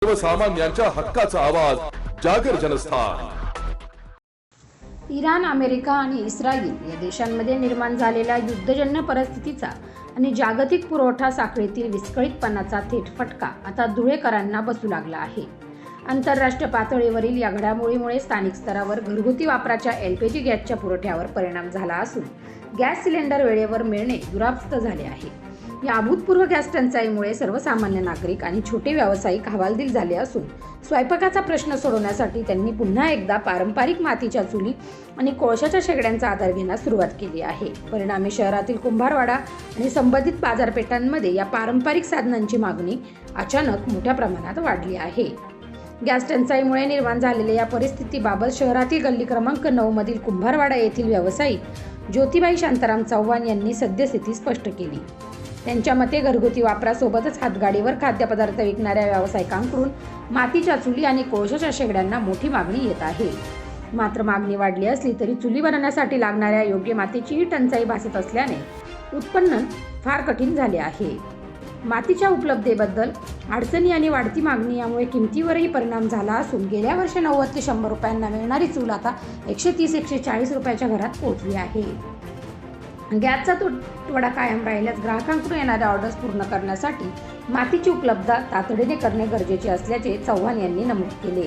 सर्वसामान्यांच्या हक्काचा आवाज जागर जनस्थान। इराण, अमेरिका आणि इस्रायल या देशांमध्ये निर्माण झालेल्या युद्धजन्य परिस्थितीचा आणि जागतिक पुरवठा साखळीतील विस्कळीतपणाचा थेट फटका आता धुळेकरांना बसू लागला आहे। आंतरराष्ट्रीय पातळीवरील या घडामोडीमुळे स्थानिक स्तरावर घरगुती वापराच्या LPG गॅसच्या पुरवठ्यावर परिणाम झाला असून गॅस सिलेंडर वेळेवर मिळणे दुरावस्त झाले आहे। या अभूतपूर्व गॅस टंचाईमुळे सर्वसामान्य नागरिक आणि छोटे व्यावसायिक हवालदिल झाले असून स्वयंपाकाचा प्रश्न सोडवण्यासाठी त्यांनी पुन्हा एकदा पारंपरिक मातीच्या चुली आणि कोळशाच्या शेगड्यांचा आधार घेण्यास सुरुवात केली आहे। परिणामी शहरातील कुंभारवाडा आणि संबंधित बाजारपेठांमध्ये या पारंपरिक साधनांची मागणी अचानक मोठ्या प्रमाणात वाढली आहे। गॅस टंचाईमुळे निर्माण झालेल्या या परिस्थितीबाबत शहरातील गल्ली क्रमांक 9 मधील कुंभारवाडा येथील व्यावसायिक ज्योतिबाई शांताराम चव्हाण यांनी सद्यस्थिती स्पष्ट केली। त्यांच्या मते घरगुती वापरासोबतच हातगाडीवर खाद्यपदार्थ विकणाऱ्या व्यावसायिकांकडून मातीच्या चुली आणि कोळशाच्या शेगड्यांना मोठी मागणी येत आहे। मात्र मागणी वाढली असली तरी चुली बनवण्यासाठी लागणाऱ्या योग्य मातीचीही टंचाई भासत असल्याने उत्पन्न फार कठीण झाले आहे। मातीच्या उपलब्धतेबद्दल अडचणी आणि वाढती मागणी यामुळे किमतीवरही परिणाम झाला असून गेल्या वर्षी 90 ते 100 रुपयांना मिळणारी चूल आता 130-140 रुपयाच्या घरात पोहोचली आहे। गॅसचा तुटवडा कायम राहिल्यास ग्राहकांकडून येणाऱ्या ऑर्डर्स पूर्ण करण्यासाठी मातीची उपलब्धता तातडीने करणे गरजेचे असल्याचे चव्हाण यांनी नमूद केले।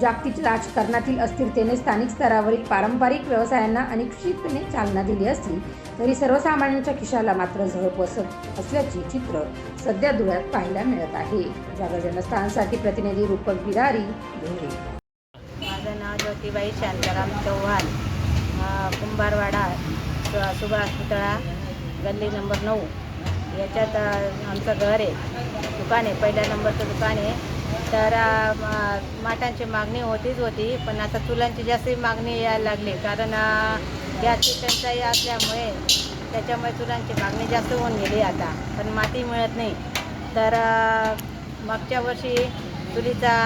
जागतिक राजकारणातील अस्थिरतेने स्थानिक स्तरावरील पारंपरिक व्यवसायांना अनिश्चितपणे चालना दिली असली तरी सर्वसामान्यांच्या खिशाला मात्र झळ बसत असल्याचे चित्र सध्या धुळ्यात पाहायला मिळत आहे। जागर जनस्थानसाठी प्रतिनिधी रूपक बिरारी, धुळे। माझं नाव ज्योतिबाई शांताराम चव्हाण, कुंभारवाडा, सुभाष पुतळा, गल्ली नंबर 9 याच्यात आमचं घर आहे, दुकान आहे, पहिल्या नंबरचं दुकान आहे। तर माठांची मागणी होती पण आता चुलांची जास्त मागणी यायला लागली, कारण गॅसची टंचाई असल्यामुळे त्याच्यामुळे चुलांची मागणी जास्त होऊन गेली आता, पण माती मिळत नाही। तर मागच्या वर्षी चुलीचा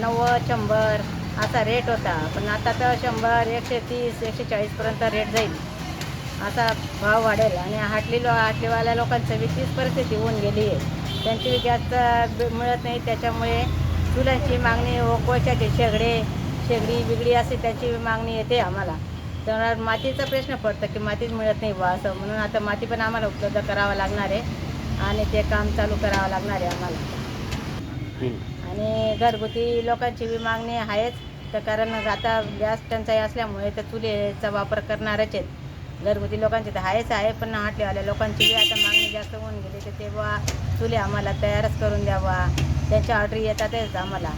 90-100 असा रेट होता, पण आता तर 100, 130, 140पर्यंत रेट जाईल असा भाव वाढेल। आणि हाटलीवाल्या लोकांचं तीच परिस्थिती होऊन गेली आहे, त्यांची गॅस मिळत नाही, त्याच्यामुळे चुलांची मागणी, कोळशाचे शेगडी बिगडी असे त्याची मागणी येते आम्हाला। तर मातीचा प्रश्न पडतो की मातीच मिळत नाही बा असं, म्हणून आता माती पण आम्हाला उपलब्ध करावं लागणार आहे आणि ते काम चालू करावं लागणार आहे आम्हाला। आणि घरगुती लोकांची बी मागणी आहेच, तर कारण आता गॅस टंचाई असल्यामुळे तर चुलीचा वापर करणारच आहेत। घरगुती लोकांची तर आहेच आहे, पण हाटलीवाल्या लोकांची बी आता मागणी जास्त होऊन गेली, तर तेव्हा चुली आम्हाला तयारच करून द्यावा, त्यांच्या ऑर्डरी येतातच आम्हाला।